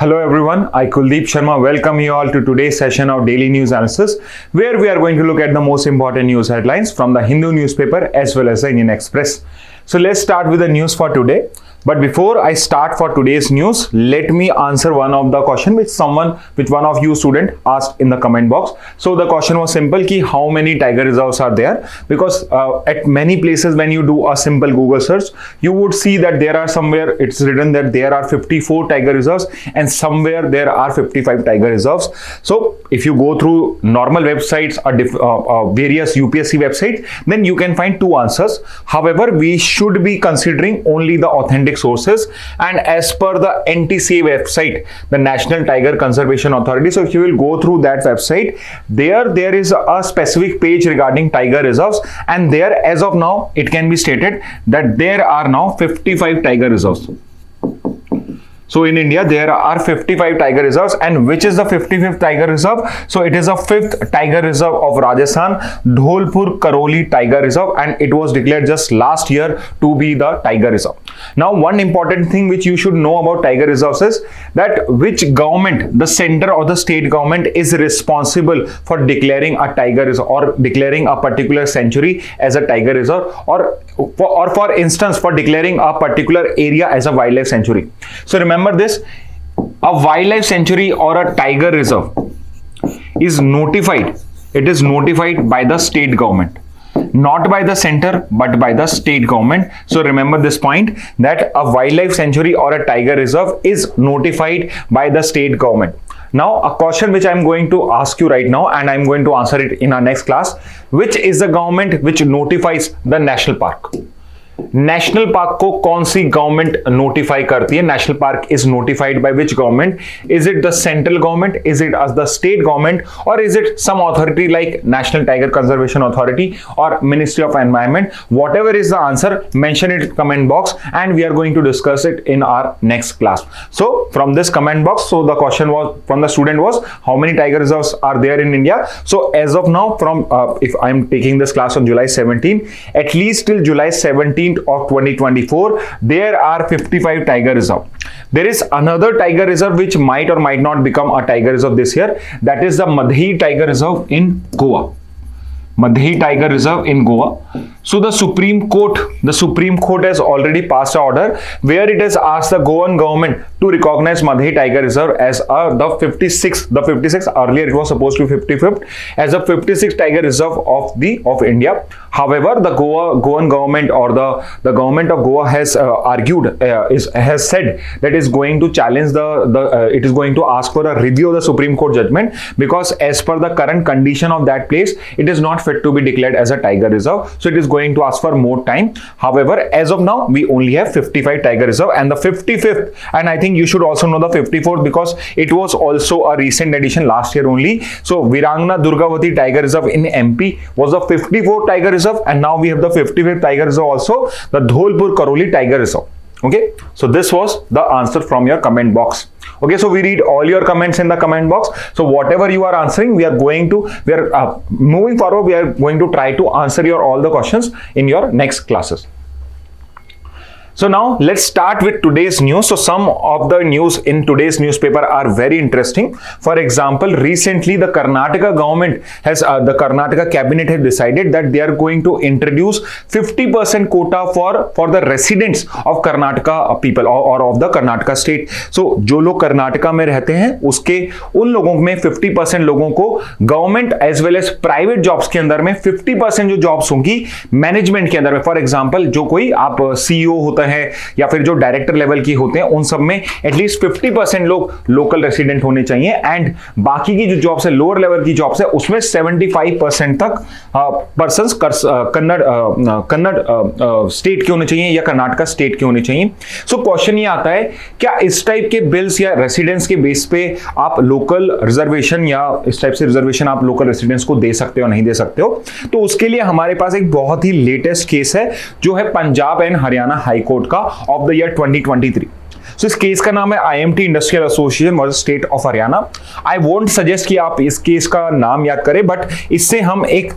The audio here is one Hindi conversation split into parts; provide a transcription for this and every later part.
Hello everyone, I Kuldeep Sharma welcome you all to today's session of Daily News Analysis, where we are going to look at the most important news headlines from the Hindu newspaper as well as the Indian Express. So let's start with the news for today. But before I start for today's news, let me answer one of the question which one of you student asked in the comment box. So the question was simple ki how many tiger reserves are there? Because at many places when you do a simple Google search, you would see that there are somewhere it's written that there are 54 tiger reserves and somewhere there are 55 tiger reserves. So if you go through normal websites or various UPSC websites, then you can find two answers. However, we should be considering only the authentic sources, and as per the NTCA website, the National Tiger Conservation Authority. So if you will go through that website, there is a specific page regarding tiger reserves, and there as of now it can be stated that there are now 55 tiger reserves. So in India, there are 55 tiger reserves, and which is the 55th tiger reserve? So it is a 5th tiger reserve of Rajasthan, Dholpur Karoli Tiger Reserve, and it was declared just last year to be the tiger reserve. Now, one important thing which you should know about tiger reserves is that which government, the center or the state government, is responsible for declaring a tiger reserve or declaring a particular sanctuary as a tiger reserve, or for instance, for declaring a particular area as a wildlife sanctuary. So remember this, a wildlife sanctuary or a tiger reserve is notified. It is notified by the state government, not by the center, but by the state government. So remember this point, that a wildlife sanctuary or a tiger reserve is notified by the state government. Now, a question which I'm going to ask you right now, and I'm going to answer it in our next class. Which is the government which notifies the national park? National park को कौन सी गवर्नमेंट नोटिफाई करती है? National park is notified by which government? Is it the central government, is it the state government, और is it some authority like national tiger conservation authority और ministry of environment? Whatever is the answer, mention it comment box and we are going to discuss it in our next class. So from this comment box, so the question was from the student was how many tiger reserves are there in India? So as of now, from if I am taking this class on July 17, at least till July 17 of 2024, there are 55 tiger reserve. There is another tiger reserve which might or might not become a tiger reserve this year. That is the Madhi Tiger Reserve in Goa. Madhi Tiger Reserve in Goa. So the Supreme Court has already passed an order where it has asked the Goan government to recognize Madhi Tiger Reserve as the 56th. Earlier it was supposed to be 55th, as a 56th tiger reserve of India. However, the Goan government or the government of Goa has argued, has said that is going to challenge it is going to ask for a review of the Supreme Court judgment, because as per the current condition of that place, it is not fit to be declared as a tiger reserve. So it is going to ask for more time. However, as of now, we only have 55 tiger reserve, and the 55th, and I think you should also know the 54th because it was also a recent addition last year only. So Virangna Durgavati Tiger Reserve in MP was the 54th tiger reserve, and now we have the 55th tiger reserve also, the Dholpur Karoli Tiger Reserve. Okay, so this was the answer from your comment box. Okay, so we read all your comments in the comment box. So whatever you are answering, we are moving forward, we are going to try to answer all the questions in your next classes. So now let's start with today's news. So some of the news in today's newspaper are very interesting. For example, recently the Karnataka government has, the Karnataka cabinet has decided that they are going to introduce 50% quota for the residents of Karnataka people or of the Karnataka state. So जो लोग कर्नाटका में रहते हैं उसके उन लोगों में 50% लोगों को government as well as private jobs के अंदर में 50% जो जॉब्स होंगी मैनेजमेंट के अंदर में, फॉर एग्जांपल जो कोई आप सीईओ होता है या फिर जो डायरेक्टर लेवल की होते हैं, उन सब में एटलीस्ट 50% लोग लोकल रेसिडेंट होने चाहिए, एंड बाकी की जो जॉब्स है लोअर लेवल की जॉब्स है उसमें 75% तक पर्संस कन्नड़ स्टेट के होने चाहिए या कर्नाटका स्टेट के होने चाहिए. सो क्वेश्चन ये आता है, क्या इस टाइप के बिल्स या रेसिडेंस के बेस पे आप लोकल रिजर्वेशन या इस टाइप से रिजर्वेशन आप लोकल रेसिडेंट्स को दे सकते हो नहीं दे सकते हो? तो उसके लिए हमारे पास एक बहुत ही लेटेस्ट केस है जो है Punjab and Haryana high court का ऑफ द ईयर 2023. सो इस केस का नाम है IMT industrial association versus state of Haryana. I won't suggest कि आप इस केस का नाम याद करें, बट इससे हम एक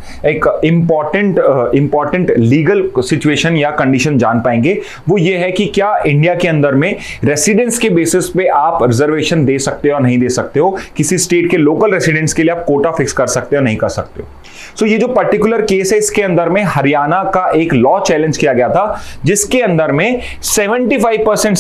इंपॉर्टेंट लीगल सिचुएशन या कंडीशन जान पाएंगे। वो ये है कि क्या इंडिया के अंदर में रेसिडेंस के बेसिस पे आप रिजर्वेशन दे सकते हो या नहीं दे सकते हो, किसी स्टेट के लोकल रेसिडेंट्स के लिए आप कोटा फिक्स कर सकते हो नहीं कर सकते हो। सो ये जो पर्टिकुलर केस है, इसके अंदर में हरियाणा का एक लॉ चैलेंज किया गया था, जिसके अंदर में 75%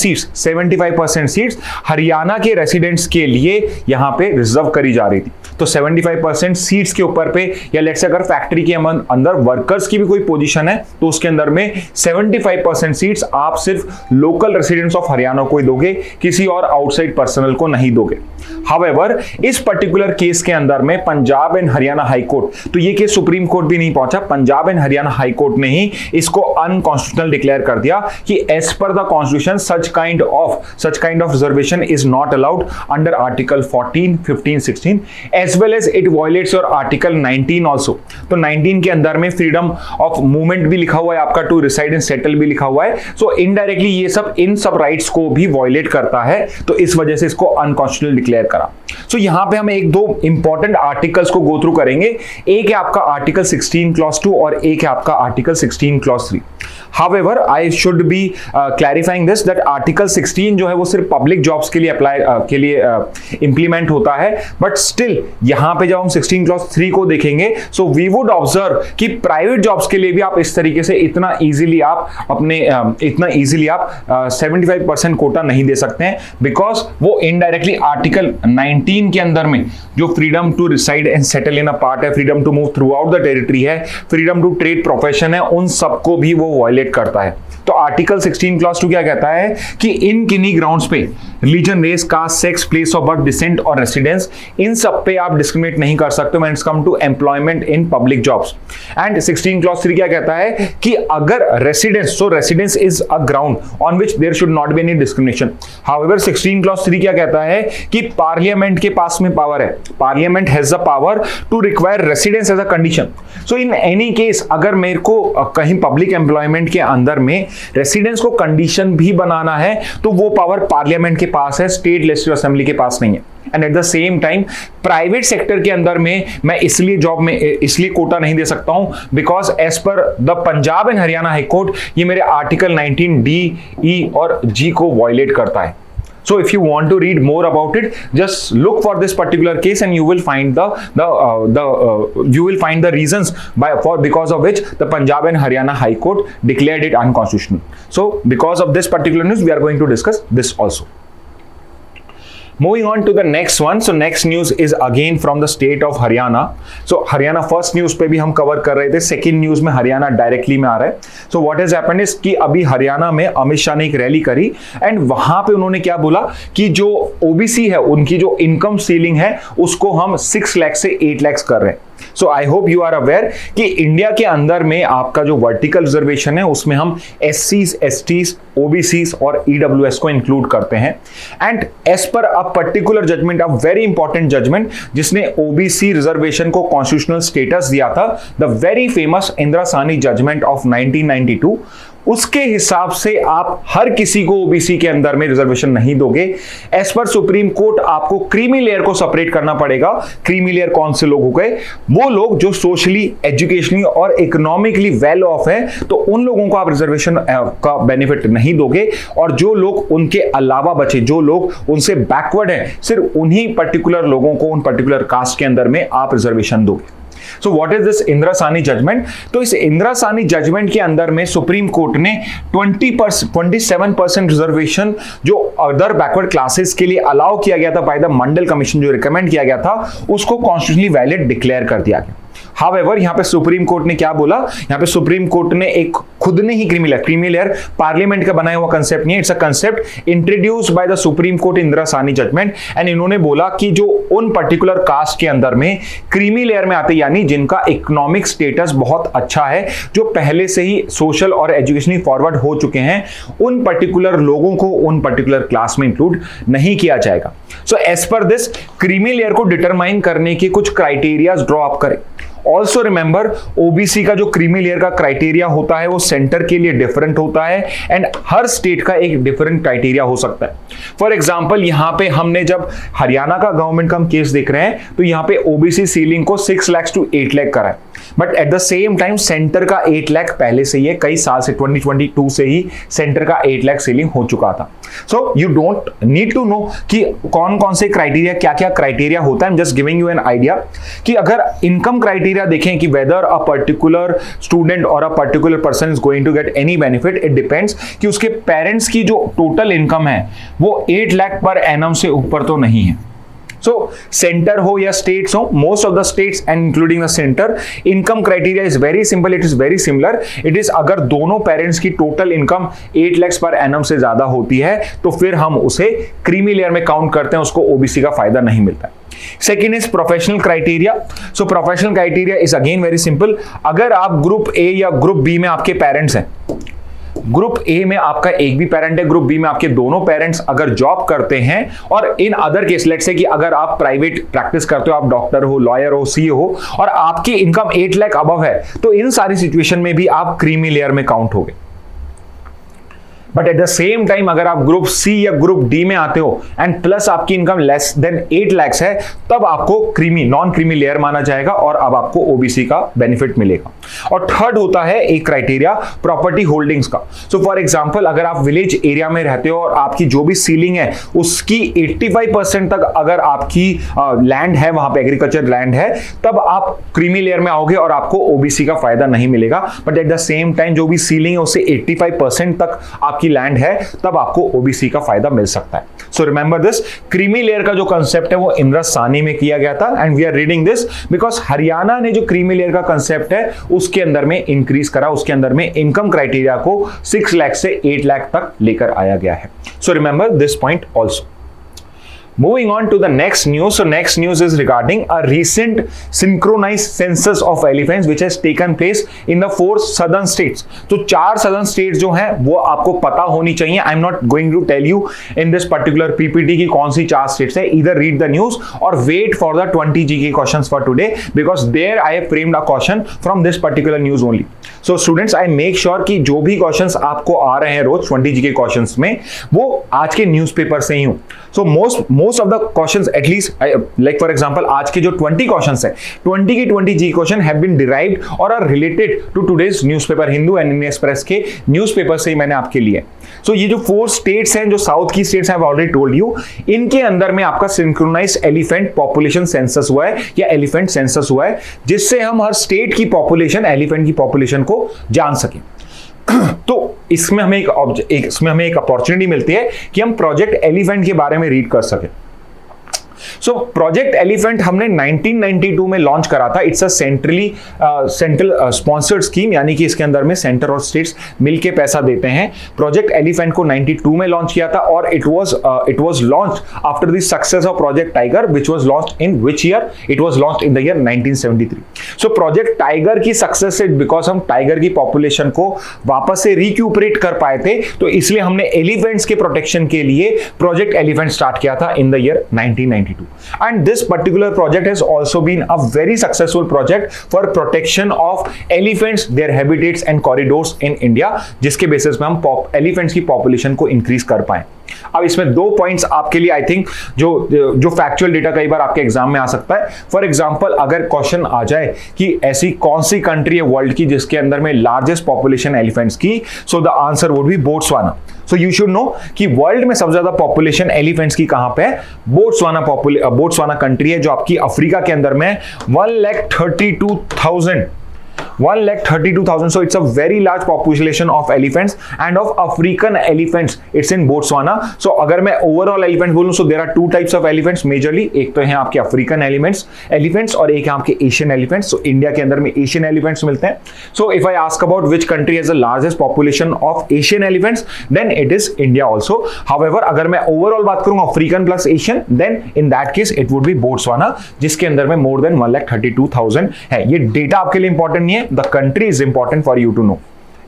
सीट्स हरियाणा के रेसिडेंट्स के लिए यहां पे रिजर्व करी जा रही थी। तो 75% सीट्स के ऊपर पे, या लेट्स से अगर फैक्ट्री के अंदर वर्कर्स की भी कोई पोजीशन है तो उसके अंदर में 75% सीट्स आप सिर्फ लोकल रेसिडेंट्स ऑफ हरियाणा को ही दोगे, किसी और आउटसाइड पर्सनल को नहीं दोगे। हाउएवर इस पर्टिकुलर केस के अंदर में Punjab and Haryana high court, तो ये केस सुप्रीम कोर्ट भी नहीं पहुंचा, Punjab and Haryana high court ने ही इसको अनकॉन्स्टिट्यूशनल डिक्लेयर कर दिया कि as per the constitution such kind of reservation is not allowed under article 14, 15, 16 as well as it violates your article 19 also. तो 19 के अंदर में फ्रीडम ऑफ मूवमेंट भी लिखा हुआ है, आपका टू रिसाइड एंड सेटल भी लिखा हुआ है। सो इनडायरेक्टली ये सब इन सब राइट्स को भी वायलेट करता है, तो इस वजह से इसको अनकॉन्स्टिट्यूशनल डिक्लेयर करा। सो यहां पे हम एक दो इंपॉर्टेंट आर्टिकल्स को गो थ्रू करेंगे। एक है आपका आर्टिकल 16 क्लॉज 2 और एक है आपका article 16 clause 3। However, I should be clarifying this that Article 16 जो है वो सिर्फ पब्लिक जॉब्स के लिए इंप्लीमेंट होता है, बट स्टिल यहां पे जब हम 16 क्लॉज 3 को देखेंगे, सो वी वुड ऑब्जर्व कि प्राइवेट जॉब्स के लिए भी आप इस तरीके से इतना इजीली आप 75% कोटा नहीं दे सकते हैं, बिकॉज वो इनडायरेक्टली आर्टिकल 19 के अंदर में जो freedom to reside and settle in a part है, freedom to move throughout the territory है, फ्रीडम टू ट्रेड प्रोफेशन है, उन सबको भी वो वायलेट करता है। तो आर्टिकल 16 क्लॉज 2 क्या कहता है कि इन किन्हीं ग्राउंड्स पे religion, race, caste, sex, place of birth, descent और रेसिडेंस, इन सब पे आप डिस्क्रिमिनेट नहीं कर सकते when it's come to employment in public jobs. And 16 clause 3 क्या कहता है कि अगर रेसिडेंस, so residence is a ground on which there should not be any discrimination. However 16 clause 3 क्या कहता है कि पार्लियामेंट के पास में पावर है, parliament has the power to require residence as a condition. So in any case अगर मेरे को कहीं पब्लिक एम्प्लॉयमेंट के अंदर में रेसिडेंस को कंडीशन भी बनाना है, तो वो पावर पार्लियामेंट के पास है, स्टेट लेजिस्लेटिव असेंबली के पास नहीं है। And at the same time private sector के अंदर में मैं इसलिए कोटा नहीं दे सकता हूं because as per the Punjab and Haryana high court ये मेरे आर्टिकल 19 D, E और G को वायलेट करता है। So if you want to read more about it, just look for this particular case and you will find the reasons because of which the Punjab and Haryana High Court declared it unconstitutional. So because of this particular news, we are going to discuss this also. Moving on to the next one. So next news is again from the state of Haryana. So Haryana first news पे भी हम कवर कर रहे थे, second news में हरियाणा डायरेक्टली में आ रहा है। So what has happened is कि अभी हरियाणा में अमित शाह ने एक रैली करी एंड वहां पे उन्होंने क्या बोला कि जो OBC है उनकी जो इनकम सीलिंग है उसको हम 6 लाख से 8 लाख कर रहे हैं। So I hope you are aware कि इंडिया के अंदर में आपका जो वर्टिकल रिजर्वेशन है उसमें हम SCs, STs, OBCs और EWS को इंक्लूड करते हैं। And as per a particular judgment, a very important judgment जिसने OBC रिजर्वेशन को कॉन्स्टिट्यूशनल स्टेटस दिया था, the very famous Indira Sawhney judgment of 1992, उसके हिसाब से आप हर किसी को OBC के अंदर में रिजर्वेशन नहीं दोगे। एज पर सुप्रीम कोर्ट आपको क्रीमी लेयर को सेपरेट करना पड़ेगा। क्रीमी लेयर कौन से लोग हो गए? वो लोग जो सोशली, एजुकेशनली और इकोनॉमिकली वेल ऑफ है, तो उन लोगों को आप रिजर्वेशन का बेनिफिट नहीं दोगे, और जो लोग उनके अलावा बचे, जो लोग उनसे बैकवर्ड है, सिर्फ उन्हीं पर्टिकुलर लोगों को उन पर्टिकुलर कास्ट के अंदर में आप रिजर्वेशन दोगे। So what is this Indira Sawhney judgment? तो इस इंदिरा साहनी जजमेंट के अंदर में सुप्रीम कोर्ट ने 27% रिजर्वेशन जो अदर बैकवर्ड क्लासेस के लिए अलाउ किया गया था बाय द मंडल कमीशन, जो रिकमेंड किया गया था, उसको कॉन्स्टिट्यूशनली वैलिड डिक्लेयर कर दिया गया। हाउएवर यहां पे सुप्रीम कोर्ट ने क्या बोला? यहां पे सुप्रीम कोर्ट ने एक खुद ने ही क्रीमी लेयर पार्लियामेंट का बनाया हुआ कंसेप्ट नहीं है, it's a concept introduced by the supreme court Indira Sawhney judgment. And इन्होंने बोला कि जो उन पर्टिकुलर कास्ट के अंदर में क्रीमी लेयर में आते, यानी जिनका इकोनॉमिक स्टेटस बहुत अच्छा है, जो पहले से ही सोशल और एजुकेशनली फॉरवर्ड हो चुके हैं, उन पर्टिकुलर लोगों को उन पर्टिकुलर क्लास में इंक्लूड नहीं किया जाएगा। So as per this creamy layer को डिटरमाइन करने के कुछ क्राइटेरियाज ड्रॉ अप करें, ऑल्सो रिमेंबर ओबीसी का जो क्रीमी लेयर का क्राइटेरिया होता है वो सेंटर के लिए डिफरेंट होता है एंड हर स्टेट का एक डिफरेंट क्राइटेरिया हो सकता है। फॉर एग्जाम्पल यहां पे हमने जब हरियाणा का गवर्नमेंट का हम केस देख रहे हैं तो यहां पे ओबीसी सीलिंग को 6 लाख to 8 लाख करा है, but at the same time centre का 8 लाख पहले से ही है, कई साल से 2022 से ही सेंटर का 8 लाख सीलिंग हो चुका था। So you don't need to know कि कौन कौन से क्राइटेरिया, क्या क्या क्राइटेरिया होता है। I am just giving you an idea कि अगर इनकम क्राइटेरिया देखें कि वेदर अ पर्टिकुलर स्टूडेंट और a particular person is going to get any benefit, it depends कि उसके पेरेंट्स की जो टोटल इनकम है वो 8 लाख पर एनम से ऊपर तो नहीं है। So center हो या states हो, most of the states and including the center, income criteria is very simple, it is very similar. It is अगर दोनों पेरेंट्स की total income 8 lakh per annum से ज्यादा होती है तो फिर हम उसे क्रीमी लेयर में काउंट करते हैं, उसको ओबीसी का फायदा नहीं मिलता है। Second is professional criteria. So professional criteria is again very simple. अगर आप ग्रुप ए या ग्रुप बी में आपके पेरेंट्स हैं, ग्रुप ए में आपका एक भी पेरेंट है, ग्रुप बी में आपके दोनों पेरेंट्स अगर जॉब करते हैं, और in other case let's say कि अगर आप प्राइवेट प्रैक्टिस करते हो, आप डॉक्टर हो, लॉयर हो, सीए हो और आपकी इनकम 8 लाख अबव है, तो इन सारी सिचुएशन में भी आप क्रीमी लेयर में काउंट होगे। But at the same time अगर आप ग्रुप सी या ग्रुप डी में आते हो एंड प्लस आपकी इनकम लेस देन 8 लाख है, तब आपको क्रीमी नॉन क्रीमी लेयर माना जाएगा और अब आपको ओबीसी का बेनिफिट मिलेगा। और थर्ड होता है एक क्राइटेरिया प्रॉपर्टी होल्डिंग्स का। सो फॉर एग्जांपल अगर आप विलेज एरिया में रहते हो और आपकी जो भी सीलिंग है उसकी 85% तक अगर आपकी लैंड है, वहां पे एग्रीकल्चर लैंड है, तब आप क्रीमी लेयर में आओगे और आपको ओबीसी का फायदा नहीं मिलेगा। But at the same time जो भी सीलिंग है उससे 85% तक आपकी लैंड है, तब आपको ओबीसी का फायदा मिल सकता है। So remember this, creamy layer का जो कंसेप्ट है वो इंदिरा साहनी में किया गया था and we are reading this because Haryana ने जो क्रीमी लेयर का कंसेप्ट है उसके अंदर में इंक्रीज करा, उसके अंदर में इनकम क्राइटेरिया को 6 लाख से 8 लाख तक लेकर आया गया है। So remember this point also. Moving on to the next news. So next news is regarding a recent synchronized census of elephants which has taken place in the 4 southern states. तो 4 southern states जो हैं वो आपको पता होनी चाहिए। I'm not going to tell you in this particular PPT की कौन सी 4 states है। Either read the news or wait for the 20 GK questions for today because there I have framed a question from this particular news only. So students, I make sure कि जो भी questions आपको आ रहे हैं रोज 20 GK questions में वो आज के न्यूज़पेपर से ही हो। So most of the questions at least like for example आज के जो 20 questions है, 20 की 20 G question have been derived or are related to today's newspaper Hindu and Indian express के न्यूज़पेपर से ही मैंने आपके लिए। So ये जो 4 states हैं, जो साउथ की states हैं, I've already told you, इनके अंदर में आपका सिंक्रोनाइज्ड एलिफेंट पॉपुलेशन सेंसस हुआ है या एलिफेंट सेंसस हुआ है, जिससे हम हर स्टेट की पॉपुलेशन, एलिफेंट की पॉपुलेशन को जान सकें। तो इसमें हमें एक अपॉर्चुनिटी मिलती है कि हम प्रोजेक्ट एलिफेंट के बारे में रीड कर सकें। सो प्रोजेक्ट एलिफेंट हमने 1992 में लॉन्च करा था। It's a central sponsored scheme, यानी कि इसके अंदर में सेंटर और स्टेट्स मिलके पैसा देते हैं। प्रोजेक्ट एलिफेंट को 92 में लॉन्च किया था और it was launch after the success of project tiger which was launched in which year? It was launched in the year 1973। So project tiger की सक्सेस से बिकॉज हम टाइगर की पॉपुलेशन को वापस से रिक्यूपरेट कर पाए थे, तो इसलिए हमने एलिफेंट्स के प्रोटेक्शन के लिए प्रोजेक्ट एलिफेंट स्टार्ट किया था in the year 1992. And this particular project has also been a very successful project for protection of elephants, their habitats and corridors in India, जिसके बेसिस में हम एलिफेंट्स की पॉपुलेशन को इंक्रीज कर पाए। अब इसमें 2 पॉइंट्स आपके लिए आई थिंक जो फैक्चुअल डेटा कई बार आपके एग्जाम में आ सकता है। फॉर एग्जांपल अगर क्वेश्चन आ जाए कि ऐसी कौन सी कंट्री है वर्ल्ड की जिसके अंदर में लार्जेस्ट पॉपुलेशन एलिफेंट्स की, so the answer would be Botswana. So you should know कि वर्ल्ड में सबसे ज्यादा पॉपुलेशन एलिफेंट्स की कहां पे है? बोट्सवाना कंट्री है जो आपकी अफ्रीका के अंदर में 1,32,000. So it's a very large population of elephants and of African elephants. It's in Botswana. So अगर मैं overall elephant बोलूं, so there are 2 types of elephants majorly. एक तो है आपके African elephants और एक है आपके Asian elephants. So India के अंदर में Asian elephants मिलते हैं. So if I ask about which country has the largest population of Asian elephants, then it is India also. However, अगर मैं overall बात करूं African plus Asian, then in that case it would be Botswana, जिसके अंदर में more than 1,32,000 है। ये डेटा आपके लिए इंपॉर्टेंट नहीं है, the country is important for you to know.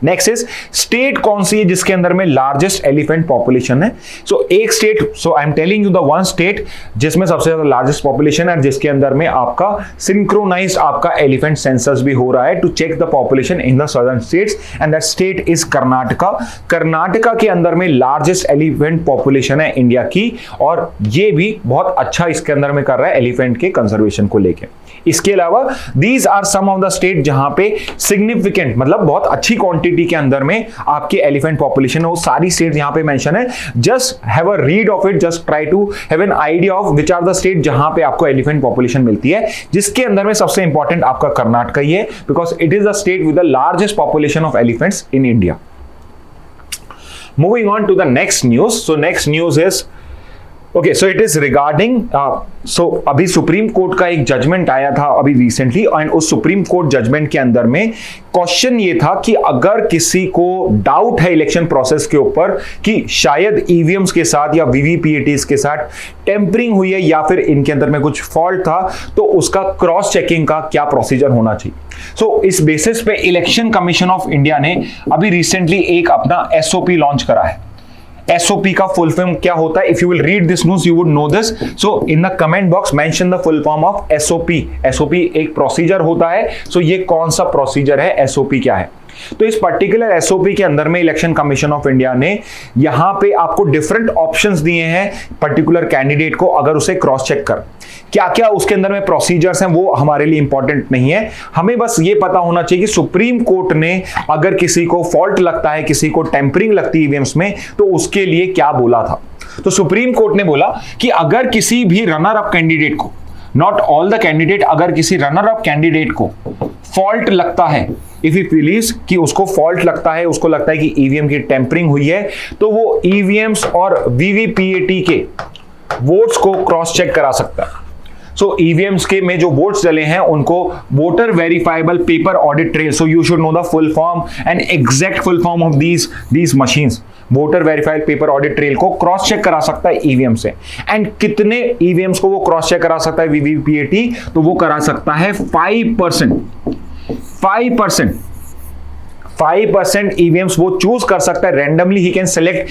Next is state कौन सी है जिसके अंदर में लार्जेस्ट एलिफेंट पॉपुलेशन है? सो एक state, so I am telling you the one state जिसमें सबसे ज्यादा लार्जेस्ट पॉपुलेशन है, जिसके अंदर में आपका सिंक्रोनाइज्ड आपका एलिफेंट सेंसस भी हो रहा है to check the population in the southern states, and that state is Karnataka. Karnataka के अंदर में लार्जेस्ट एलिफेंट पॉपुलेशन है इंडिया की, और ये भी बहुत अच्छा इसके अंदर में कर रहा है एलिफेंट के कंजर्वेशन को लेके। इसके अलावा these are some of the state जहां पे सिग्निफिकेंट, मतलब बहुत अच्छी क्वांटिटी के अंदर में आपके एलिफेंट पॉपुलेशन है, वो सारी स्टेट यहां पे मेंशन है। Just have a read of it, just try to have an idea of which are the state जहां पे आपको एलिफेंट पॉपुलेशन मिलती है, जिसके अंदर में सबसे इंपॉर्टेंट आपका कर्नाटक ही है, because it is the state with the largest population of elephants in India. Moving on to the next news, so next news is okay, so it is regarding अभी सुप्रीम कोर्ट का एक जजमेंट आया था अभी रिसेंटली, एंड उस सुप्रीम कोर्ट जजमेंट के अंदर में क्वेश्चन ये था कि अगर किसी को डाउट है इलेक्शन प्रोसेस के ऊपर कि शायद ईवीएम्स के साथ या वीवीपीएटीज के साथ टेम्परिंग हुई है या फिर इनके अंदर में कुछ फॉल्ट था, तो उसका क्रॉस चेकिंग का क्या प्रोसीजर होना चाहिए। सो इस बेसिस पे इलेक्शन कमीशन ऑफ इंडिया ने अभी रिसेंटली एक अपना एसओपी लॉन्च करा है। SOP का फुल फॉर्म क्या होता है? If you will read this news you would know this, so in the comment box mention the full form of SOP। SOP एक प्रोसीजर होता है, सो ये कौन सा प्रोसीजर है, SOP क्या है? तो इस पर्टिकुलर SOP के अंदर में इलेक्शन कमीशन ऑफ इंडिया ने यहां पे आपको डिफरेंट ऑप्शंस दिए हैं पर्टिकुलर कैंडिडेट को, अगर उसे क्रॉस चेक कर। क्या क्या उसके अंदर में प्रोसीजर्स हैं वो हमारे लिए इंपॉर्टेंट नहीं है, हमें बस ये पता होना चाहिए कि सुप्रीम कोर्ट ने अगर किसी को फॉल्ट लगता है, किसी को टेम्परिंग लगती है ईवीएम्स में, तो उसके लिए क्या बोला था। तो सुप्रीम कोर्ट ने बोला कि अगर किसी भी रनर अप कैंडिडेट को, नॉट ऑल द कैंडिडेट, अगर किसी रनर अप कैंडिडेट को फॉल्ट लगता है, इफ ही बिलीव्स कि उसको फॉल्ट लगता है, उसको लगता है कि ईवीएम की टेम्परिंग हुई है, तो वो ईवीएम्स और वीवीपीएटी के वोट्स को क्रॉस चेक करा सकता है। सो ईवीएम्स के में जो वोट्स डले हैं उनको voter verifiable paper audit trail, so you should know the full form and exact full form of these machines. Voter verified paper audit trail को क्रॉस चेक करा सकता है ईवीएम से, एंड कितने ईवीएम्स को वो क्रॉस चेक करा सकता है वीवीपीएटी, तो वो करा सकता है 5% ईवीएम्स वो चूज कर सकता है randomly. He can select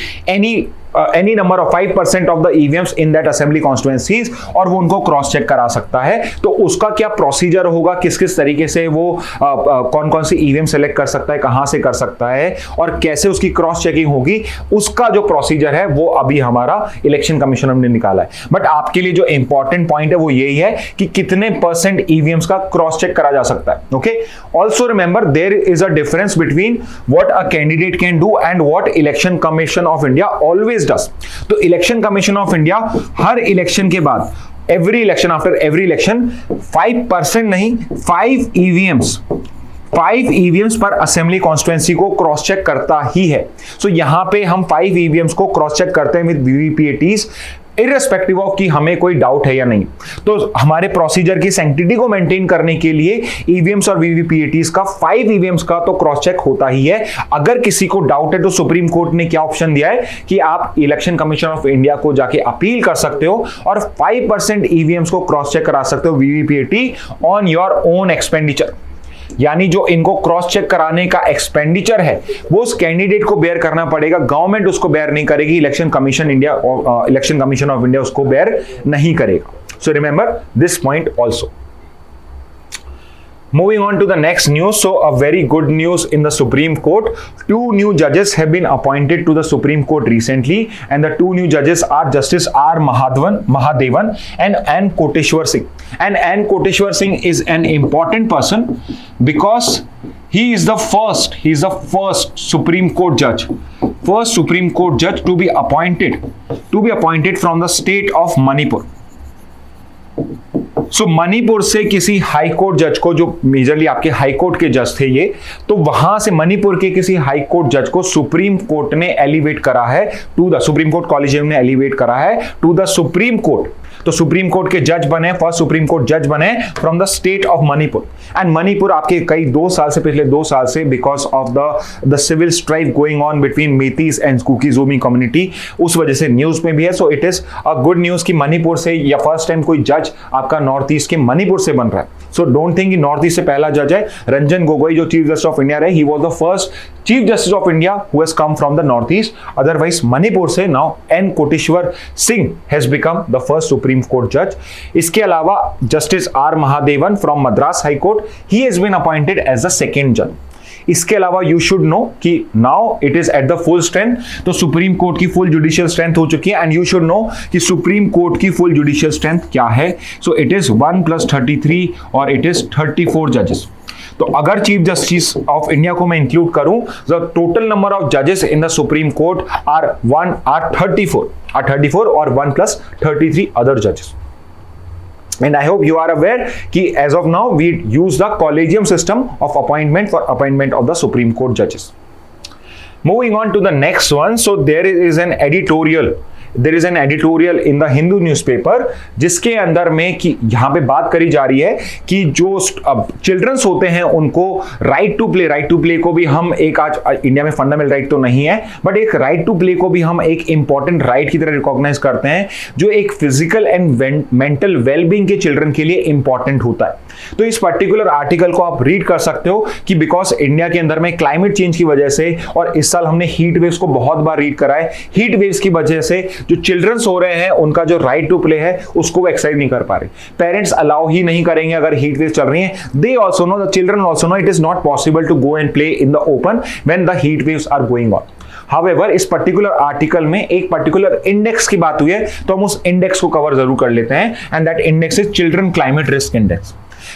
any number of 5% of the EVMs in that assembly constituencies, और वो उनको क्रॉस चेक करा सकता है। तो उसका क्या प्रोसीजर होगा, किस किस तरीके से वो कौन कौन सी ईवीएम सेलेक्ट कर सकता है, कहां से कर सकता है, और कैसे उसकी क्रॉस चेकिंग होगी, उसका जो प्रोसीजर है वो अभी हमारा इलेक्शन कमीशन ने निकाला है। बट आपके लिए जो इंपॉर्टेंट पॉइंट है वो यही है कि कितने परसेंट ईवीएम्स का क्रॉस चेक करा जा सकता है। Okay, also remember there is a difference between what a candidate can do and what election commission of India always does. तो इलेक्शन कमीशन ऑफ इंडिया हर इलेक्शन के बाद, every election, after every election, 5% नहीं, 5 ईवीएम्स पर असेंबली कॉन्स्टिट्यूएंसी को क्रॉस चेक करता ही है। सो यहां पे हम 5 ईवीएम्स को क्रॉस चेक करते हैं विद वीवीपीएटीज, इररेस्पेक्टिव ऑफ कि हमें कोई डाउट है या नहीं। तो हमारे प्रोसीजर की सैंक्टिटी को मेंटेन करने के लिए ईवीएम्स और वीवीपीएटीज का 5 ईवीएम्स का तो क्रॉस चेक होता ही है। अगर किसी को डाउट है तो सुप्रीम कोर्ट ने क्या ऑप्शन दिया है कि आप इलेक्शन कमीशन ऑफ इंडिया को जाके अपील कर सकते हो और 5% ईवीएम्स को क्रॉस चेक करा सकते हो VVPAT on your own expenditure. यानी जो इनको क्रॉस चेक कराने का एक्सपेंडिचर है वो उस कैंडिडेट को बेयर करना पड़ेगा, गवर्नमेंट उसको बेयर नहीं करेगी, इलेक्शन कमीशन ऑफ इंडिया उसको बेयर नहीं करेगा। So remember this point also. Moving on to the next news, so a very good news in the Supreme Court. 2 new judges have been appointed to the Supreme Court recently, and the 2 new judges are Justice R. Mahadevan and N. Koteshwar Singh. And N. Koteshwar Singh is an important person because he is the first Supreme Court judge, first Supreme Court judge to be appointed from the state of Manipur. सो मणिपुर से किसी हाई कोर्ट जज को, जो मेजरली आपके हाई कोर्ट के जज थे ये, तो वहां से मणिपुर के किसी हाई कोर्ट जज को सुप्रीम कोर्ट ने एलिवेट करा है to the supreme court collegium ने एलिवेट करा है टू द सुप्रीम कोर्ट। तो सुप्रीम कोर्ट के जज बने, फर्स्ट सुप्रीम कोर्ट जज बने from the state of Manipur. And Manipur आपके कई 2 साल से, पिछले 2 साल से, because of the civil strife going on between Meiteis and Kuki Zomi community, उस वजह से न्यूज में भी है। So it is a good news कि मणिपुर से या फर्स्ट टाइम कोई जज आपका नॉर्थ ईस्ट के मणिपुर से बन रहा है। So don't think north east से पहला जज है रंजन गोगोई जो चीफ जस्टिस ऑफ इंडिया रहे, he was the first chief justice of India who has come from the north east. Otherwise Manipur से now N Koteshwar Singh has become the first supreme court जज। इसके अलावा justice R Mahadevan from Madras high court, he has been appointed as the second जज। इसके अलावा यू शुड नो कि now it is at the full strength, तो सुप्रीम कोर्ट की फुल जुडिशियल स्ट्रेंथ हो चुकी है। एंड यू शुड नो कि सुप्रीम कोर्ट की फुल जुडिशियल स्ट्रेंथ क्या है। सो इट इज 1 + 33 और इट इज 34 जजेस। तो अगर चीफ जस्टिस ऑफ इंडिया को मैं इंक्लूड करूं, द टोटल नंबर ऑफ जजेस in the supreme court are 34 और 1 + 33 अदर जजेस। And I hope you are aware कि as of now we use the collegium system of appointment for appointment of the Supreme Court judges. Moving on to the next one, so there is an editorial in the Hindu newspaper जिसके अंदर में कि यहाँ पे बात करी जा रही है कि जो चिल्ड्रंस होते हैं उनको राइट टू प्ले को भी हम एक, आज इंडिया में फंडामेंटल राइट तो नहीं है, बट एक राइट टू प्ले को भी हम एक इंपॉर्टेंट राइट की तरह रिकॉग्नाइज करते हैं, जो एक फिजिकल एंड मेंटल वेलबींग के चिल्ड्रन के लिए इंपॉर्टेंट होता है। तो इस पर्टिकुलर आर्टिकल को आप रीड कर सकते हो कि बिकॉज इंडिया के अंदर में क्लाइमेट चेंज की वजह से, और इस साल हमने हीट वेव्स को बहुत बार रीड करा है, हीट वेव्स की वजह से जो चिल्ड्रंस हो रहे हैं उनका जो राइट टू प्ले है उसको वो एक्सरसाइज नहीं कर पा रहे, पेरेंट्स अलाउ ही नहीं करेंगे अगर हीट वेव्स चल रही हैं। They also know, the children also know it is not possible to go and play in the open when the heat waves are going on. However, इस पर्टिकुलर आर्टिकल में एक पर्टिकुलर इंडेक्स की बात हुई है, तो हम उस इंडेक्स को कवर जरूर कर लेते हैं, and that index is children climate risk index.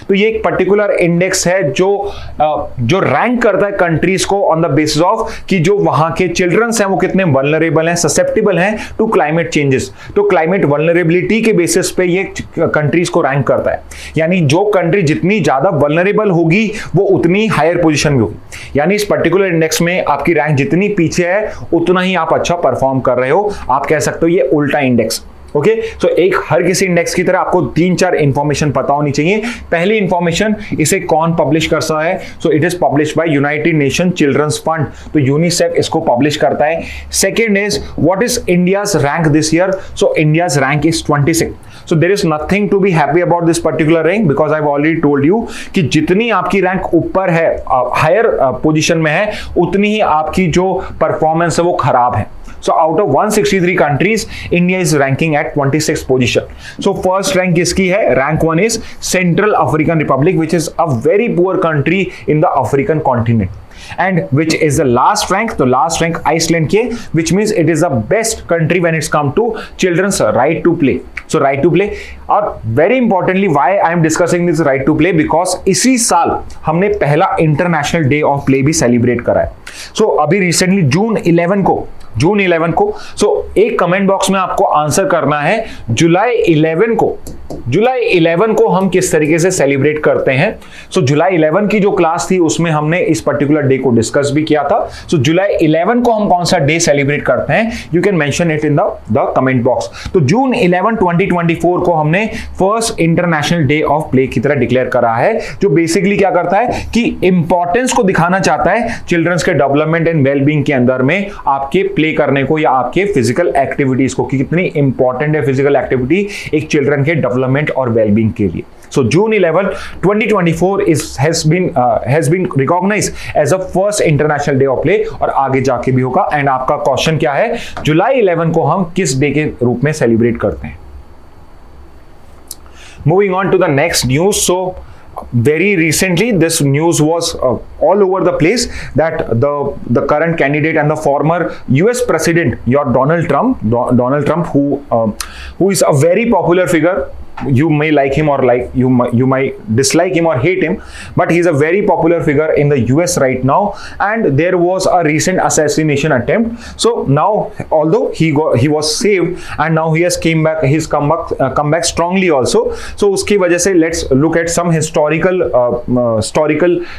तो ये एक पर्टिकुलर इंडेक्स है जो रैंक करता है कंट्रीज को ऑन द बेसिस ऑफ कि जो वहां के चिल्ड्रंस हैं वो कितने वल्नरेबल हैं, ससेप्टेबल हैं टू क्लाइमेट चेंजेस। तो क्लाइमेट वल्नरेबिलिटी के बेसिस पे ये कंट्रीज को रैंक करता है, यानी जो कंट्री जितनी ज्यादा वल्नरेबल होगी वो उतनी हायर पोजीशन में होगी। यानी इस पर्टिकुलर इंडेक्स में आपकी रैंक जितनी पीछे है उतना ही आप अच्छा परफॉर्म कर रहे हो। आप कह सकते हो ये उल्टा इंडेक्स। ओके, सो एक हर किसी इंडेक्स की तरह आपको 3-4 इंफॉर्मेशन पता होनी चाहिए। पहली इंफॉर्मेशन, इसे कौन पब्लिश करता है? So it is publish by United Nation children's fund, तो यूनिसेफ इसको पब्लिश करता है। Second is what is India's rank this year? So India's rank is 26। So there is nothing to be happy about this particular rank, because I have already told you कि जितनी आपकी रैंक ऊपर है, हायर पोजीशन में है, उतनी ही आपकी जो परफॉर्मेंस है वो खराब है। So out of 163 countries, India is ranking at 26th position. So first rank किसकी है? Rank 1 is Central African Republic, which is a very poor country in the African continent. And which is the last rank? तो last rank Iceland की, which means it is the best country when it's come to children's right to play. So right to play, और very importantly why I am discussing this right to play, because इसी साल हमने पहला इंटरनेशनल डे ऑफ प्ले भी सेलिब्रेट करा है। So अभी रिसेंटली जून 11 को, सो एक कमेंट बॉक्स में आपको आंसर करना है जुलाई 11 को हम किस तरीके से सेलिब्रेट करते हैं। सो जुलाई 11 की जो क्लास थी उसमें हमने इस पर्टिकुलर डे को डिस्कस भी किया था। सो जुलाई 11 को हम कौन सा डे सेलिब्रेट करते हैं, you can mention it in the comment box. तो जून 11 2024 को हमने first international day of play की तरह डिक्लेयर करा है, जो बेसिकली क्या करता है कि इंपॉर्टेंस को दिखाना चाहता है चिल्ड्रंस के डेवलपमेंट एंड वेलबींग के अंदर में आपके प्ले करने को या आपके फिजिकल एक्टिविटीज को, कि कितनी इंपॉर्टेंट है फिजिकल एक्टिविटी एक चिल्ड्रन के डेवलपमेंट और वेलबींग के लिए। So June 11, 2024 has been recognized as a first international day of play, और आगे जाके भी होगा। एंड आपका क्वेश्चन क्या है, जुलाई 11 को हम किस डे के रूप में सेलिब्रेट करते हैं? Moving on to the next news. So very recently this news was all over the place that the current candidate and the former US president, your Donald Trump, who is a very popular figure you may like him or you might dislike him or hate him, but he's a very popular figure in the US right now, and there was a recent assassination attempt. So now, although he was saved and now he's come back strongly also. So uski wajah se let's look at some historical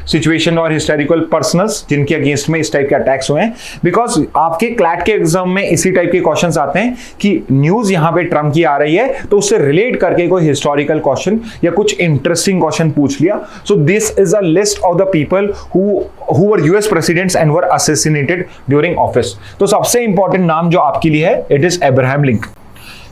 situation और historical personals जिनके अगेंस्ट में इस टाइप के अटैक्स हुए हैं, बिकॉज आपके क्लैट के एग्जाम में इसी टाइप के क्वेश्चंस आते हैं कि न्यूज यहां पे ट्रम्प की आ रही है तो उससे रिलेट करके कोई हिस्टोरिकल क्वेश्चन या कुछ इंटरेस्टिंग क्वेश्चन पूछ लिया. So this is a list of the people who were US presidents and were assassinated during office. तो सबसे इंपॉर्टेंट नाम जो आपके लिए है, it is Abraham Lincoln.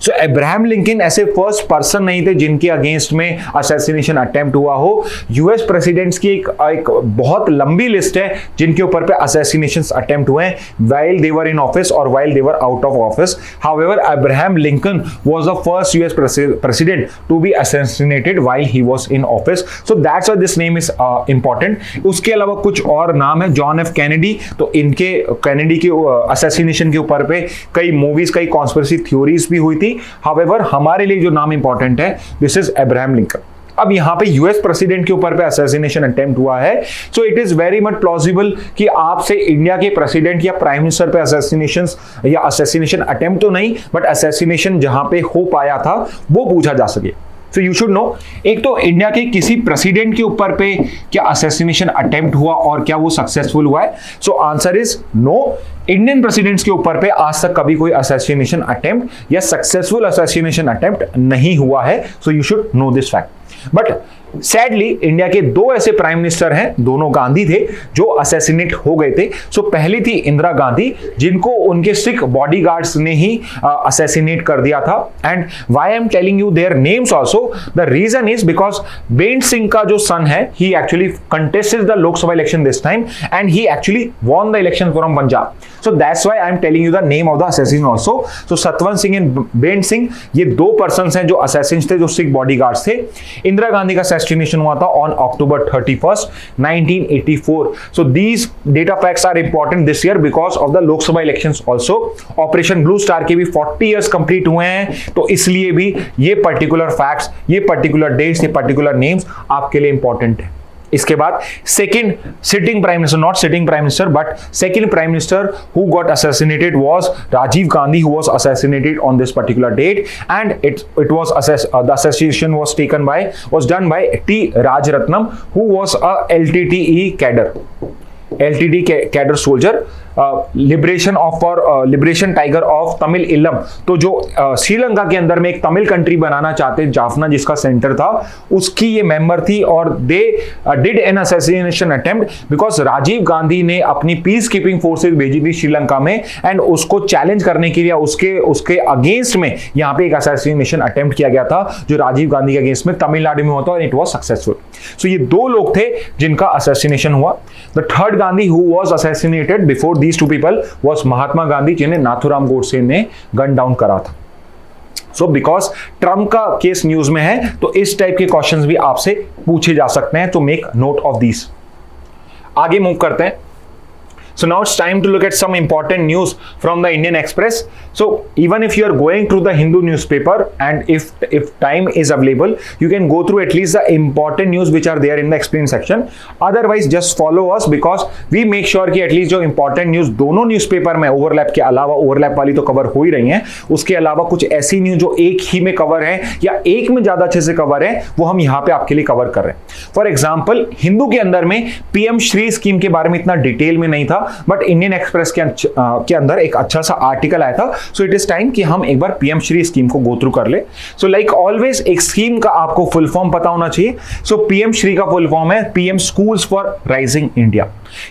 So Abraham Lincoln ऐसे फर्स्ट पर्सन नहीं थे जिनके अगेंस्ट में असैसिनेशन अटेम्प्ट हुआ हो. यूएस प्रेसिडेंट्स की एक बहुत लंबी लिस्ट है जिनके ऊपर पे असैसिनेशन अटेम्प्ट हुए हैं while they were in office और while they were out of office. However Abraham Lincoln was the first US president to be assassinated while he was in office. So that's why this name is important. उसके अलावा कुछ और नाम है, जॉन एफ कैनेडी. तो इनके कैनेडी के असैसिनेशन के ऊपर पे कई मूवीज, कई कॉन्स्पिरेसी थ्योरीज भी हुई थी. However, हमारे लिए जो नाम इंपॉर्टेंट है, दिस इज अब्राहम लिंकन. अब यहां पे यूएस प्रेसिडेंट के ऊपर पे असैसिनेशन अटेम्प्ट हुआ है. So it is very much plausible कि आपसे इंडिया के प्रेसिडेंट या प्राइम मिनिस्टर पे असैसिनेशन अटेम्प्ट तो नहीं, बट असैसिनेशन जहां पे हो पाया था वो पूछा जा सके. सो यू शुड नो, एक तो इंडिया के किसी प्रेसिडेंट के ऊपर पे क्या असैसिनेशन अटेम्प्ट हुआ और क्या वो सक्सेसफुल हुआ है. So answer is no. Indian presidents के ऊपर पे आज तक कभी कोई असैसिनेशन अटेम्प्ट या सक्सेसफुल असैसिनेशन अटेम्प्ट नहीं हुआ है. So you should know this fact. But sadly India के दो ऐसे प्राइम मिनिस्टर हैं, दोनों गांधी थे, जो असैसिनेट हो गए थे. सो पहली थी इंदिरा गांधी, जिनको उनके सिख बॉडीगार्ड्स ने ही असैसिनेट कर दिया था. And why I am telling you their names also, the reason is because Beant Singh का जो सन है, he actually contested the Lok Sabha election this time and he actually won the election from Punjab. So that's why I am telling you the name of the assassin also. So Satwant Singh and Beant Singh, ये दो पर्संस हैं जो असैसिन्स थे, जो सिख बॉडीगार्ड्स थे. इंदिरा गांधी का assassination हुआ था on October 31st, 1984. So these data facts are important this year because of the Lok Sabha elections also. Operation Blue Star के भी 40 years complete हुए हैं, तो इसलिए भी ये particular facts, ये particular dates, ये particular names आपके लिए important है. इसके बाद second sitting prime minister, not sitting prime minister but second prime minister who got assassinated was Rajiv Gandhi, who was assassinated on this particular date and it was the assassination was done by T Rajaratnam, who was a LTTE cadre soldier, liberation tiger of Tamil इलम. तो जो श्रीलंका के अंदर में एक तमिल कंट्री बनाना चाहते, जाफना जिसका सेंटर था, उसकी ये मेंबर थी. और they did an assassination attempt because Rajiv Gandhi ने अपनी पीस कीपिंग फोर्सेज भेजी थी श्रीलंका में, एंड उसको चैलेंज करने के लिए उसके अगेंस्ट में यहाँ पे एक असैसिनेशन अटेम्प्ट किया गया था, जो राजीव गांधी के अगेंस्ट में तमिलनाडु में होता, और इट वॉज सक्सेसफुल. सो ये दो लोग थे जिनका असैसिनेशन हुआ. The third Gandhi who was assassinated before these two people was Mahatma Gandhi, जिन्हें नाथुराम गोडसे ने गन डाउन करा था. सो बिकॉज ट्रम्प का केस न्यूज में है, तो इस टाइप के क्वेश्चंस भी आपसे पूछे जा सकते हैं. तो मेक नोट ऑफ दीस. आगे मूव करते हैं. So now it's time to look at some important news from the Indian Express. So even if you are going through the Hindu newspaper and if time is available, you can go through at least the important news which are there in the explain section. Otherwise just follow us because we make sure कि at least जो important news दोनों newspaper में overlap के अलावा, overlap वाली तो cover हो ही रही हैं, उसके अलावा कुछ ऐसी न्यूज जो एक ही में cover है या एक में ज्यादा अच्छे से cover है, वो हम यहाँ पे आपके लिए cover कर रहे हैं. For example, हिंदू के अंदर में PM श्री स्कीम के बारे में इतना डिटेल में नहीं था, बट इंडियन एक्सप्रेस के अंदर एक अच्छा सा आर्टिकल आया था. सो इट इज टाइम कि हम एक बार पीएम श्री स्कीम को गो थ्रू कर ले. सो लाइक ऑलवेज एक स्कीम का आपको फुल फॉर्म पता होना चाहिए. सो पीएम श्री का फुल फॉर्म है PM schools for rising India.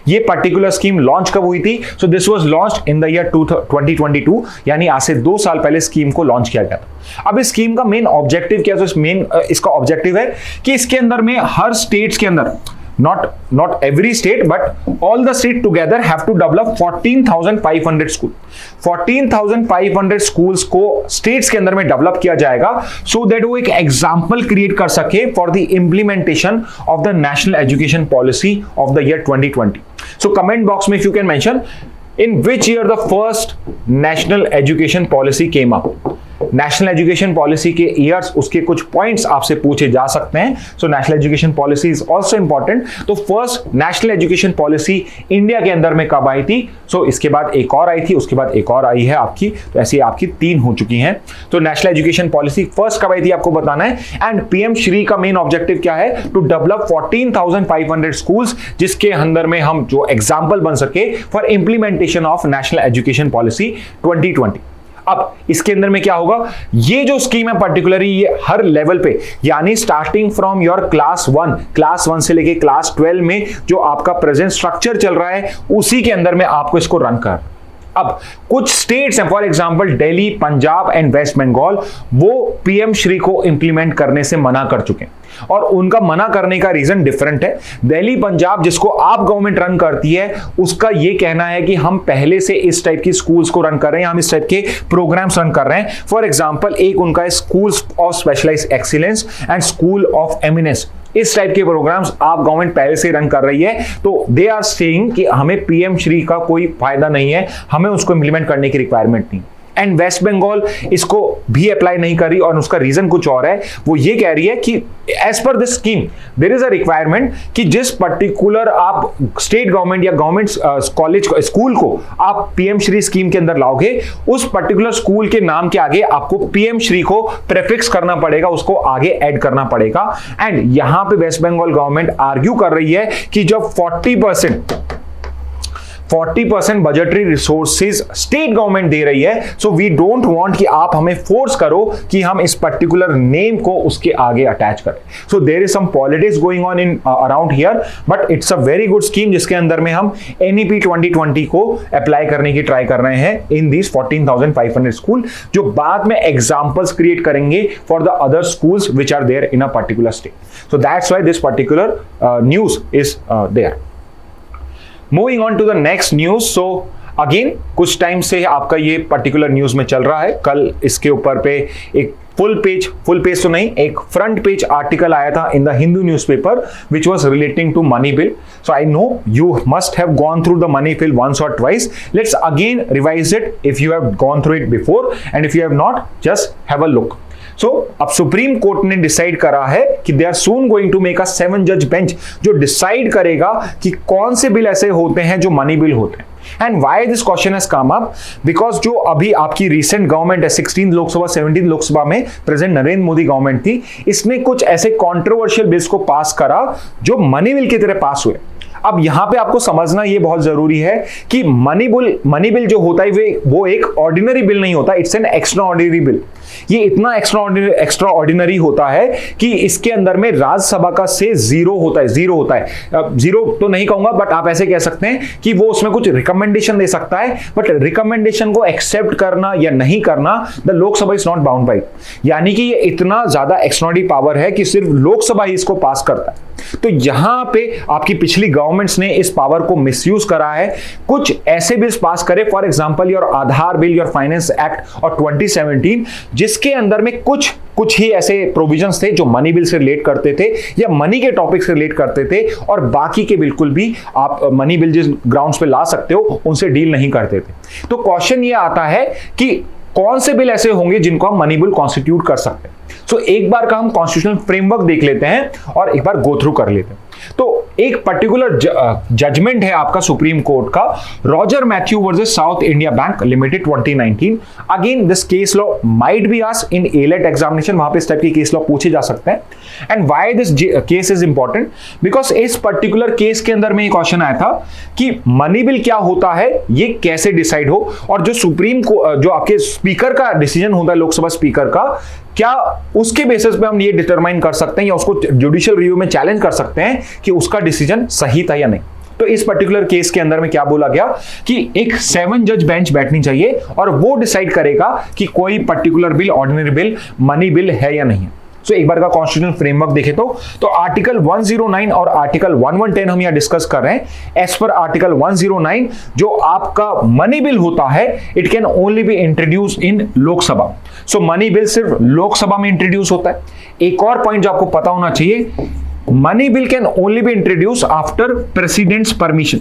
ये पर्टिकुलर स्कीम लॉन्च कब हुई थी? So this was launched in the year 2022, यानी आज से 2 साल पहले स्कीम को लॉन्च किया गया था. अब इस स्कीम का मेन ऑब्जेक्टिव क्या है? इसका ऑब्जेक्टिव है कि इसके अंदर में हर स्टेट्स के अंदर, not every state but all the state together have to develop 14,500 school. 14,500 schools को states के अंदर में डेवलप किया जाएगा so that वो एक एग्जाम्पल क्रिएट कर सके for the implementation of the national education policy of the year 2020. So comment box में if you can mention in which year the first national education policy came up. National education policy के ईयर्स, उसके कुछ पॉइंट्स आपसे पूछे जा सकते हैं. So national education policy is also important. तो first national education policy India के अंदर में कब आई थी? सो इसके बाद एक और आई थी, उसके बाद एक और आई है आपकी, तो ऐसी आपकी 3 हो चुकी हैं. तो नेशनल एजुकेशन पॉलिसी फर्स्ट कब आई थी आपको बताना है. एंड पीएम श्री का मेन ऑब्जेक्टिव क्या है? टू डेवलप 14,500 स्कूल्स, जिसके अंदर में हम जो एग्जांपल बन सके for implementation of national education policy 2020. अब इसके अंदर में क्या होगा? ये जो स्कीम है पर्टिकुलरली ये हर लेवल पे, यानी स्टार्टिंग फ्रॉम योर क्लास 1 से लेके क्लास 12 में जो आपका प्रेजेंट स्ट्रक्चर चल रहा है उसी के अंदर में आपको इसको रन कर. अब कुछ स्टेट्स हैं, for example Delhi, Punjab and West Bengal, वो पीएम श्री को इंप्लीमेंट करने से मना कर चुके हैं और उनका मना करने का रीजन डिफरेंट है. दिल्ली, पंजाब जिसको आप गवर्नमेंट रन करती है, उसका ये कहना है कि हम पहले से इस टाइप की स्कूल्स को रन कर रहे हैं, हम इस टाइप के प्रोग्राम्स रन कर रहे हैं. फॉर एग्जांपल एक उनका है schools of specialised excellence and school of eminence. इस टाइप के प्रोग्राम्स आप गवर्नमेंट पहले से रन कर रही है. तो दे आर सेइंग कि हमें पीएम श्री का कोई फायदा नहीं है, हमें उसको इंप्लीमेंट करने की रिक्वायरमेंट नहीं. एंड वेस्ट बंगाल इसको भी अप्लाई नहीं कर रही और उसका रीजन कुछ और है. वो ये कह रही है कि as per this scheme there is a requirement कि जिस पर्टिकुलर आप स्टेट गवर्नमेंट या गवर्नमेंट कॉलेज स्कूल को आप पीएम श्री स्कीम के अंदर लाओगे, उस पर्टिकुलर स्कूल के नाम के आगे आपको पीएम श्री को प्रेफिक्स करना पड़ेगा, उसको आगे ऐड करना पड़ेगा. एंड यहां पे वेस्ट बंगाल गवर्नमेंट आर्ग्यू कर रही है कि जब 40% बजटरी रिसोर्सेज स्टेट गवर्नमेंट दे रही है, सो वी डोंट वांट कि आप हमें फोर्स करो कि हम इस पर्टिकुलर नेम को उसके आगे अटैच करें. So there is some politics going on in around here, but it's a very good scheme जिसके अंदर में हम एनईपी 2020 को अप्लाई करने की ट्राई कर रहे हैं इन दिस 14,500 स्कूल, जो बाद में एग्जांपल्स क्रिएट करेंगे for the other schools which are there in a particular state. So that's why this particular news is there. Moving on to the next news. So again कुछ टाइम से आपका ये पर्टिकुलर न्यूज में चल रहा है. कल इसके ऊपर पे एक फुल पेज तो नहीं, एक फ्रंट पेज आर्टिकल आया था in the Hindu newspaper which was relating to money bill. So I know you must have gone through the money bill once or twice. Let's again revise it if you have gone through it before, and if you have not, just have a look. So अब सुप्रीम कोर्ट ने डिसाइड करा है कि they are soon going to make a 7 जज बेंच जो डिसाइड करेगा कि कौन से बिल ऐसे होते हैं जो मनी बिल होते हैं. And why this question has come up? Because जो अभी आपकी रिसेंट गवर्नमेंट है 16 लोकसभा 17 लोकसभा में प्रेसिडेंट नरेंद्र मोदी गवर्नमेंट थी, इसने कुछ ऐसे कॉन्ट्रोवर्शियल बिल्स को पास करा जो मनी बिल की तरह पास हुए. अब यहां पे आपको समझना ये बहुत जरूरी है कि मनी बिल जो होता है वो एक ऑर्डिनरी बिल नहीं होता, it's an extra ordinary bill. ये इतना एक्स्ट्रा ऑर्डिनरी होता है कि इसके अंदर में राज्यसभा का से जीरो होता है. जीरो तो नहीं कहूंगा, बट आप ऐसे कह सकते हैं कि वो उसमें कुछ रिकमेंडेशन दे सकता है, बट रिकमेंडेशन को एक्सेप्ट करना या नहीं करना the Lok Sabha is not bound by. यानी कि ये इतना ज्यादा एक्स्ट्राऑर्डिनरी पावर है कि सिर्फ लोकसभा ही इसको पास करता है. तो यहां पे आपकी पिछली गवर्नमेंट्स ने इस पावर को मिसयूज करा है. कुछ ऐसे बिल्स पास करे, for example your Aadhaar bill, your finance act और 2017, जिसके अंदर में कुछ ही ऐसे प्रोविजंस थे जो मनी बिल से रिलेट करते थे या मनी के टॉपिक से रिलेट करते थे, और बाकी के बिल्कुल भी आप मनी बिल जिस ग्राउंड्स पे ला सकते हो उनसे डील नहीं करते थे. तो क्वेश्चन ये आता है कि कौन से बिल ऐसे होंगे जिनको हम मनी बिल कॉन्स्टिट्यूट कर सकते हैं. सो एक बार का हम कॉन्स्टिट्यूशनल फ्रेमवर्क देख लेते हैं और एक बार गो थ्रू कर लेते हैं. तो एक पर्टिकुलर जजमेंट है आपका सुप्रीम कोर्ट का, Roger Matthew versus south India bank limited 2019. Again this case law might be asked in AILET examination, वहां पे इस टाइप के केस लॉ पूछे जा सकते हैं. And why this case is important? Because इस पर्टिकुलर केस के अंदर में ये क्वेश्चन आया था कि मनी बिल क्या होता है, ये कैसे डिसाइड हो, और जो सुप्रीम को जो आपके स्पीकर का डिसीजन होता है, लोकसभा स्पीकर का, क्या उसके बेसिस पे हम ये डिटरमाइन कर सकते हैं या उसको जुडिशियल रिव्यू में चैलेंज कर सकते हैं कि उसका डिसीजन सही था या नहीं. तो इस पर्टिकुलर केस के अंदर में क्या बोला गया कि एक 7 जज बेंच बैठनी चाहिए और वो डिसाइड करेगा कि कोई particular bill ordinary bill money bill है या नहीं है. सो एक बार का कॉन्स्टिट्यूशनल फ्रेमवर्क देखे तो आर्टिकल 109 और आर्टिकल 1110 हम यहां डिस्कस कर रहे हैं. एज पर आर्टिकल 109 जो आपका मनी बिल होता है, it can only be introduce in Lok Sabha. So money bill सिर्फ लोकसभा में इंट्रोड्यूस होता है. एक और पॉइंट जो आपको पता होना चाहिए, money bill can only be introduce after president's permission.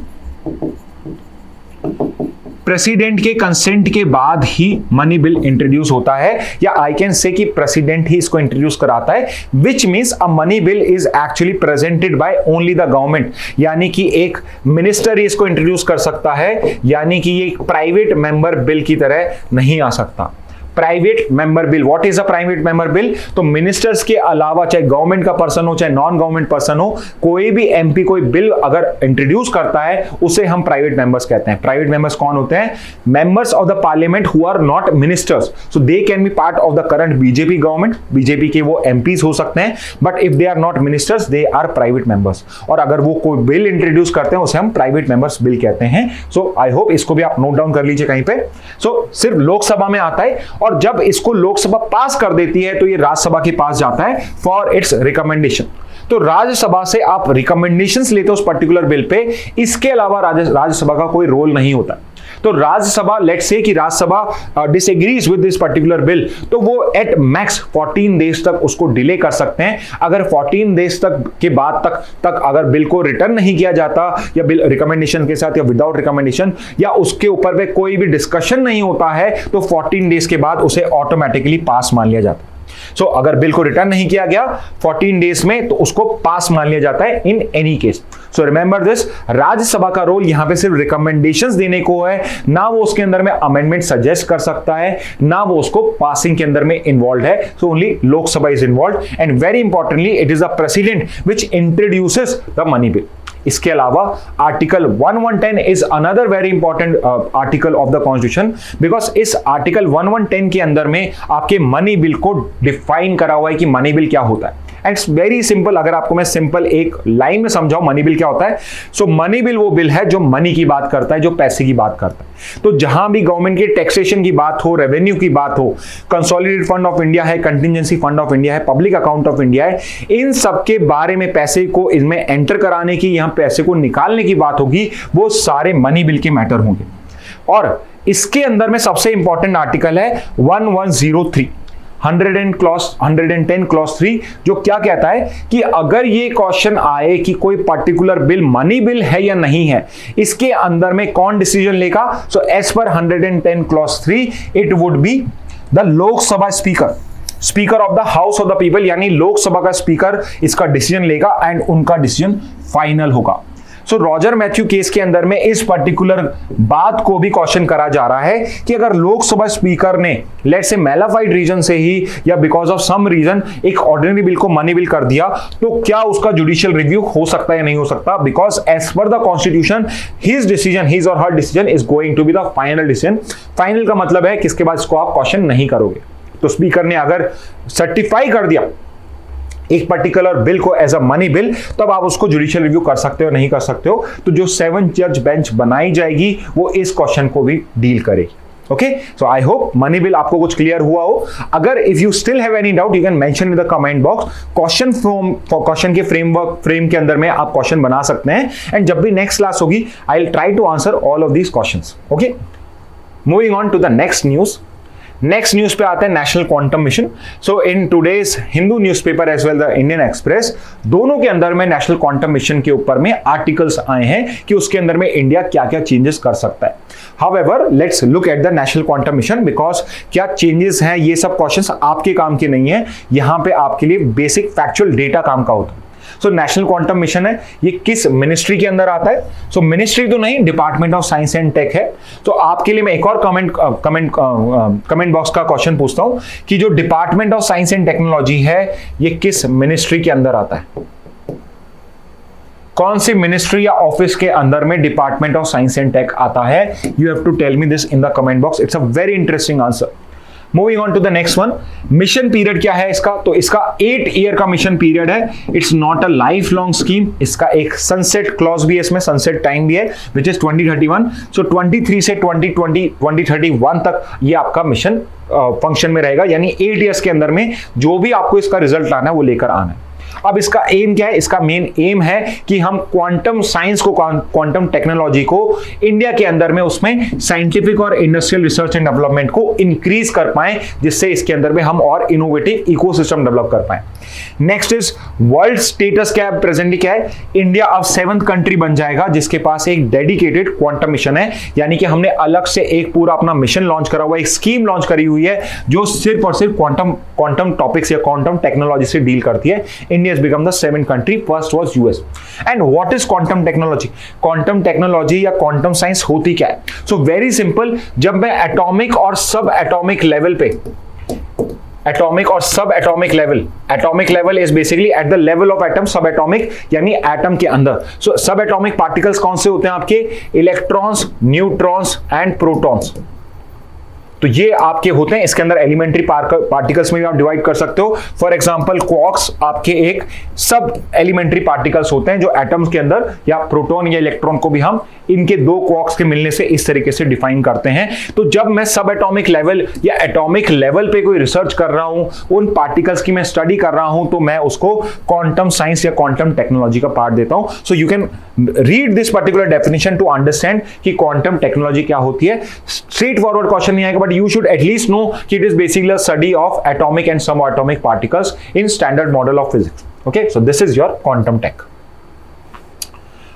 President के कंसेंट के बाद ही मनी बिल इंट्रोड्यूस होता है, या आई कैन से कि प्रेसिडेंट ही इसको इंट्रोड्यूस कराता है, which means a money bill is actually presented by only the government, यानी कि एक मिनिस्टर ही इसको इंट्रोड्यूस कर सकता है, यानी कि ये एक प्राइवेट मेंबर बिल की तरह नहीं आ सकता। Private member bill, what is a private member bill? तो मिनिस्टर्स के अलावा चाहे गवर्नमेंट का पर्सन हो चाहे नॉन गवर्नमेंट पर्सन हो, कोई भी एमपी कोई बिल अगर इंट्रोड्यूस करता है उसे हम प्राइवेट मेंबर्स कहते हैं। प्राइवेट मेंबर्स कौन होते हैं? Members of the parliament who are not ministers, so they can be part of the current BJP government, BJP के वो एमपीज हो सकते हैं, but if they are not ministers they are private members. और अगर वो कोई बिल इंट्रोड्यूस करते हैं उसे हम प्राइवेट मेंबर्स बिल कहते हैं। सो आई होप इसको भी आप नोट डाउन कर लीजिए कहीं पे। सो सिर्फ लोकसभा में आता है, और जब इसको लोकसभा पास कर देती है तो ये राज्यसभा के पास जाता है फॉर इट्स रिकमेंडेशन। तो राज्यसभा से आप रिकमेंडेशंस लेते हो उस पर्टिकुलर बिल पे, इसके अलावा राज्यसभा का कोई रोल नहीं होता। तो राज्यसभा, लेट्स से कि Rajya Sabha disagrees with this particular bill, तो वो एट मैक्स 14 डेज तक उसको डिले कर सकते हैं। अगर 14 डेज तक के बाद तक अगर बिल को रिटर्न नहीं किया जाता, या बिल रिकमेंडेशन के साथ या विदाउट रिकमेंडेशन, या उसके ऊपर में कोई भी डिस्कशन नहीं होता है, तो 14 डेज के बाद उसे ऑटोमेटिकली पास मान लिया जाता है। सो अगर बिल को रिटर्न नहीं किया गया 14 डेज में, तो उसको पास मान लिया जाता है इन any case. So remember this, Rajya Sabha का रोल यहां पे सिर्फ रिकमेंडेशंस देने को है, ना वो उसके अंदर में अमेंडमेंट सजेस्ट कर सकता है, ना वो उसको पासिंग के अंदर में इन्वॉल्व है। So only Lok Sabha is involve, and very importantly it is the president which introduces the money bill. इसके अलावा article 1110 is another very important article of the constitution, because इस आर्टिकल 1110 के अंदर में आपके मनी बिल को डिफाइन करा हुआ है कि मनी बिल क्या होता है। एंड इट्स वेरी सिंपल, अगर आपको मैं सिंपल एक लाइन में समझाऊं मनी बिल क्या होता है। सो मनी बिल वो बिल है जो मनी की बात करता है, जो पैसे की बात करता है। तो जहां भी गवर्नमेंट के टैक्सेशन की बात हो, रेवेन्यू की बात हो, कंसोलिडेटेड फंड ऑफ इंडिया है, कंटिजेंसी फंड ऑफ इंडिया है, पब्लिक अकाउंट ऑफ इंडिया है, इन सब के बारे में पैसे को इसमें एंटर कराने की, यहां पैसे को निकालने की बात होगी, वो सारे मनी बिल के मैटर होंगे। और इसके अंदर में सबसे इंपॉर्टेंट आर्टिकल है 1103 110 क्लॉज 3, जो क्या कहता है कि अगर ये क्वेश्चन आए कि कोई पर्टिकुलर बिल मनी बिल है या नहीं है, इसके अंदर में कौन डिसीजन लेगा? सो as per 110 clause 3 it would be the Lok Sabha speaker of the house of the people, यानी लोकसभा का स्पीकर इसका डिसीजन लेगा एंड उनका डिसीजन फाइनल होगा। सो रॉजर मैथ्यू केस के अंदर में इस पर्टिकुलर बात को भी क्वेश्चन करा जा रहा है कि अगर लोकसभा स्पीकर ने लेट्स से मैलाफाइड रीजन से ही या बिकॉज ऑफ सम रीजन एक ऑर्डिनरी बिल को मनी बिल कर दिया, तो क्या उसका जुडिशियल रिव्यू हो सकता है या नहीं हो सकता? Because as per the constitution his और her decision is going to be the final decision. Final का मतलब है कि इसके बाद इसको आप क्वेश्चन नहीं करोगे। तो स्पीकर ने अगर सर्टिफाई कर दिया एक पर्टिकुलर बिल को एज अ मनी बिल, तब आप उसको जुडिशियल रिव्यू कर सकते हो, नहीं कर सकते हो। तो जो 7 जज बेंच बनाई जाएगी वो इस क्वेश्चन को भी डील करेगी। Okay, so I hope money bill आपको कुछ क्लियर हुआ हो। अगर if you still have any doubt you can mention in the comment box. Question के फ्रेम के अंदर में आप क्वेश्चन बना सकते हैं, एंड जब भी नेक्स्ट क्लास होगी I will try to answer all of these questions. Okay, moving on to the next news. Next news पे आते हैं national quantum mission. So in today's Hindu newspaper as well the Indian express, दोनों के अंदर में नेशनल क्वांटम मिशन के ऊपर में आर्टिकल्स आए हैं कि उसके अंदर में इंडिया क्या क्या चेंजेस कर सकता है। However let's look at the national quantum mission, because क्या चेंजेस हैं ये सब क्वेश्चंस आपके काम के नहीं है, यहां पे आपके लिए बेसिक फैक्चुअल डेटा काम का होता है। सो नेशनल क्वांटम मिशन है, ये किस मिनिस्ट्री के अंदर आता है? सो मिनिस्ट्री तो नहीं, department of science and tech है। तो आपके लिए मैं एक और कमेंट बॉक्स का क्वेश्चन पूछता हूं कि जो department of science and technology है ये किस मिनिस्ट्री के अंदर आता है? कौन सी मिनिस्ट्री या ऑफिस के अंदर में department of science and tech आता है? You have to tell me this in the comment box. It's a very interesting answer. Moving on to the next one, mission period क्या है इसका? तो इसका 8 ईयर का मिशन पीरियड है। It's not a life long scheme. इसका एक सनसेट क्लॉज भी है, इसमें सनसेट टाइम भी है विच इज 2031। सो 23 से 2031 तक ये आपका मिशन फंक्शन में रहेगा, यानी 8 ईयर्स के अंदर में जो भी आपको इसका रिजल्ट लाना है वो लेकर आना है। अब इसका एम क्या है? इसका मेन एम है कि हम क्वांटम साइंस को, क्वांटम टेक्नोलॉजी को इंडिया के अंदर में उसमें साइंटिफिक और इंडस्ट्रियल रिसर्च एंड डेवलपमेंट को इंक्रीज कर पाए, जिससे इसके अंदर में हम और इनोवेटिव इकोसिस्टम डेवलप कर पाए। नेक्स्ट इज वर्ल्ड स्टेटस क्या है, प्रेजेंटली क्या है? इंडिया अब 7th कंट्री बन जाएगा जिसके पास एक डेडिकेटेड क्वांटम मिशन है, यानी कि हमने अलग से एक पूरा अपना मिशन लॉन्च करा हुआ, एक स्कीम लॉन्च करी हुई है जो सिर्फ और सिर्फ क्वांटम टॉपिक्स या क्वांटम टेक्नोलॉजी से डील करती है। India has become the 7th country, first was US. And what is quantum technology? Quantum technology या quantum science होती क्या है? So very simple, जब मैं एटॉमिक और सब एटॉमिक लेवल पे, एटॉमिक और सब atomic level, atomic level is basically at the level of atom, सब एटॉमिक यानी एटम के अंदर। सो सब एटॉमिक पार्टिकल्स कौन से होते हैं आपके? Electrons, neutrons and protons. तो ये आपके होते हैं, इसके अंदर एलिमेंट्री पार्टिकल्स में भी आप डिवाइड कर सकते हो। फॉर एग्जांपल क्वार्क्स आपके एक सब एलिमेंट्री पार्टिकल्स होते हैं जो एटम्स के अंदर, या प्रोटॉन या इलेक्ट्रॉन को भी हम इनके दो क्वार्क्स के मिलने से इस तरीके से डिफाइन करते हैं। तो जब मैं सब एटॉमिक लेवल या एटॉमिक लेवल पे कोई रिसर्च कर रहा हूं, उन पार्टिकल्स की मैं स्टडी कर रहा हूं, तो मैं उसको क्वांटम साइंस या क्वांटम टेक्नोलॉजी का पार्ट देता हूं। So you can read this particular definition to understand कि क्वांटम टेक्नोलॉजी क्या होती है। स्ट्रेट फॉरवर्ड क्वेश्चन नहीं आएगा, but you should at least know that it is basically a study of atomic and subatomic particles in standard model of physics. Okay, so this is your quantum tech.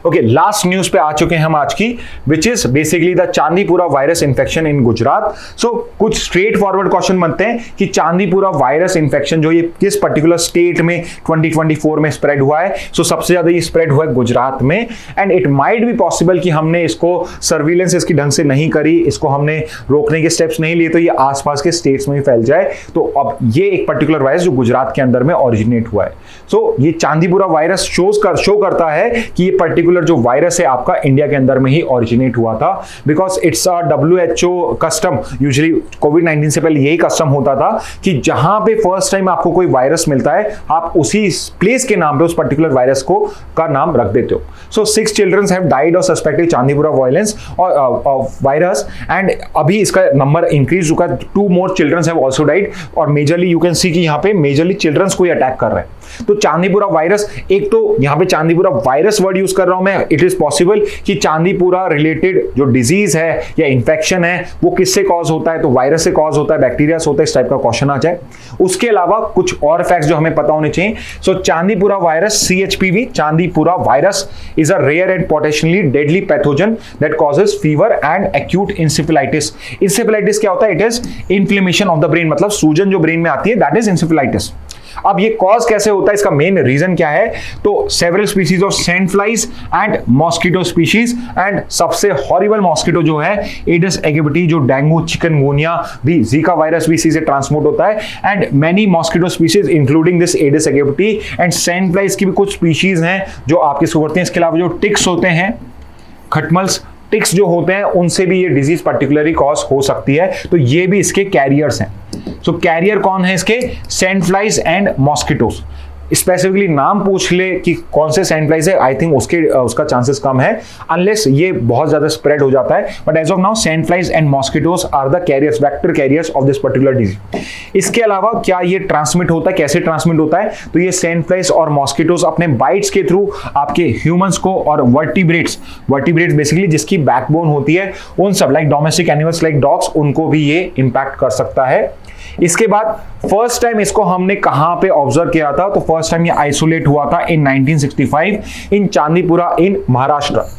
Okay, last news पे आ चुके हैं हम आज की, which is basically the Chandipura virus infection in Gujarat. So कुछ स्ट्रेट फॉरवर्ड क्वेश्चन बनते हैं कि चांदीपुरा वायरस इन्फेक्शन जो ये किस पर्टिकुलर स्टेट में 2024 में स्प्रेड हुआ है। सो सबसे ज्यादा ये स्प्रेड हुआ है गुजरात में, and it might be possible कि हमने इसको सर्विलेंस इसकी ढंग से नहीं करी, इसको हमने रोकने के स्टेप्स नहीं लिए, तो ये आसपास के स्टेट्स में भी फैल जाए। तो अब ये एक पर्टिकुलर वायरस जो गुजरात के अंदर में ओरिजिनेट हुआ है। सो ये चांदीपुरा वायरस शो करता है कि ये पर्टिकुलर जो वायरस है आपका इंडिया के अंदर में ही ओरिजिनेट हुआ था, because it's a WHO custom. Usually कोविड-19 से पहले यही कस्टम होता था कि जहां पे फर्स्ट टाइम आपको कोई वायरस मिलता है, आप उसी प्लेस के नाम पे उस पर्टिकुलर वायरस को का नाम रख देते हो। So 6 childrens have died of suspected Chandipura violence और वायरस, एंड अभी इसका नंबर इंक्रीज हुआ है, 2 more childrens have also died, और मेजरली यू कैन सी कि यहाँ पे मेजरली चिल्ड्रंस को ही अटैक कर रहे हैं। तो चांदीपुरा वायरस, एक तो यहाँ पे चांदीपुरा वायरस वर्ड यूज कर रहा हूं मैं, इट इज पॉसिबल कि चांदीपुरा रिलेटेड जो डिजीज है या इंफेक्शन है वो किससे कॉज होता है, तो वायरस से कॉज होता है, बैक्टीरिया से होता है, इस टाइप का क्वेश्चन आ जाए। उसके अलावा कुछ और फैक्ट्स जो हमें पता होने चाहिए। So Chandipura virus, CHPV, Chandipura virus is a rare and potentially deadly pathogen that causes fever and acute encephalitis. Encephalitis क्या होता है? It is inflammation of the brain, मतलब सूजन जो ब्रेन में आती है, दैट इज इंसेफेलाइटिस। अब ये कॉज कैसे होता है, इसका मेन रीजन क्या है? तो several species of sand flies and mosquito species, and सबसे हॉरिबल मॉस्किटो जो है एडिस एगिप्टी, जो डेंगू, चिकनगुनिया भी, जीका वायरस भी इसी से ट्रांसमिट होता है, and many mosquito species including this Aedes aegypti and sand flies की भी कुछ स्पीशीज हैं जो आपके इसको करते हैं। इसके अलावा जो टिक्स होते हैं, खटमल्स, टिक्स जो होते हैं, उनसे भी ये डिजीज पर्टिकुलरली कॉज हो सकती है, तो ये भी इसके कैरियर्स हैं। सो कैरियर कौन है इसके? Sand flies and mosquitoes. Specifically नाम पूछ ले कि कौन से सैंड फ्लाइज है, आई थिंक उसका चांसेस कम है, अनलेस ये बहुत ज्यादा स्प्रेड हो जाता है। But as of now sand flies and mosquitoes are the carriers, vector carriers of this particular disease. इसके अलावा क्या ये ट्रांसमिट होता है, कैसे ट्रांसमिट होता है? तो ये सैंड फ्लाइज और मॉस्किटोस अपने बाइट्स के थ्रू आपके ह्यूमंस को और वर्टिब्रेट्स बेसिकली जिसकी बैकबोन होती है, उन सब like domestic animals like dogs, उनको भी ये इंपैक्ट कर सकता है। इसके बाद फर्स्ट टाइम इसको हमने कहां पे ऑब्जर्व किया था? तो फर्स्ट टाइम ये आइसोलेट हुआ था इन 1965 इन चांदीपुरा इन महाराष्ट्र।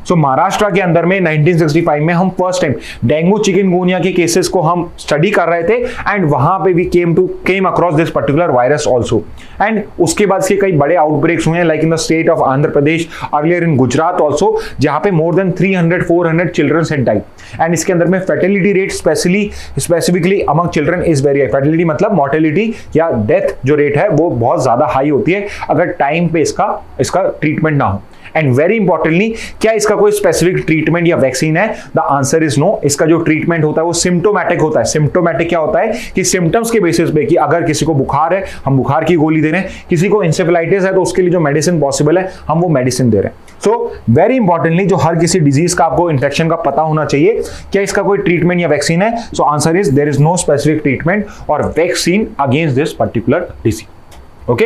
सो महाराष्ट्र के अंदर में 1965 में हम फर्स्ट टाइम डेंगू, चिकनगुनिया के केसेस को हम स्टडी कर रहे थे, एंड वहां पे भी came across this particular virus also. And उसके बाद इसके कई बड़े आउटब्रेक्स हुए हैं, like in the state of Andhra Pradesh, earlier in Gujarat also, जहां पे more than 300-400 childrens had died. And इसके अंदर में fertility rate specifically among children is very high. Fertility मतलब मोर्टेलिटी या डेथ जो रेट है वो बहुत ज्यादा हाई होती है अगर टाइम पे इसका ट्रीटमेंट ना हो। एंड वेरी इंपॉर्टेंटली, क्या इसका कोई स्पेसिफिक ट्रीटमेंट या वैक्सीन है? The answer is no. इसका जो ट्रीटमेंट होता है वो सिम्टोमैटिक होता है। सिम्टोमैटिक क्या होता है कि सिम्टम्स के बेसिस पे, कि अगर किसी को बुखार है हम बुखार की गोली दे रहे हैं, किसी को इंसेफेलाइटिस है तो उसके लिए जो मेडिसिन पॉसिबल है हम वो मेडिसिन दे रहे हैं। सो वेरी इंपॉर्टेंटली, जो हर किसी डिजीज का आपको इन्फेक्शन का पता होना चाहिए, क्या इसका कोई ट्रीटमेंट या वैक्सीन है? So answer is there is no specific treatment और vaccine against this particular disease. Okay,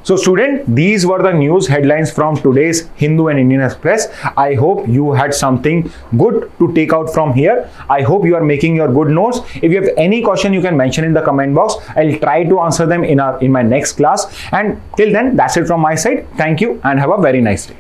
So student, these were the news headlines from today's Hindu and Indian Express. I hope you had something good to take out from here. I hope you are making your good notes. If you have any question, you can mention in the comment box. I'll try to answer them in my next class. And till then, that's it from my side. Thank you and have a very nice day.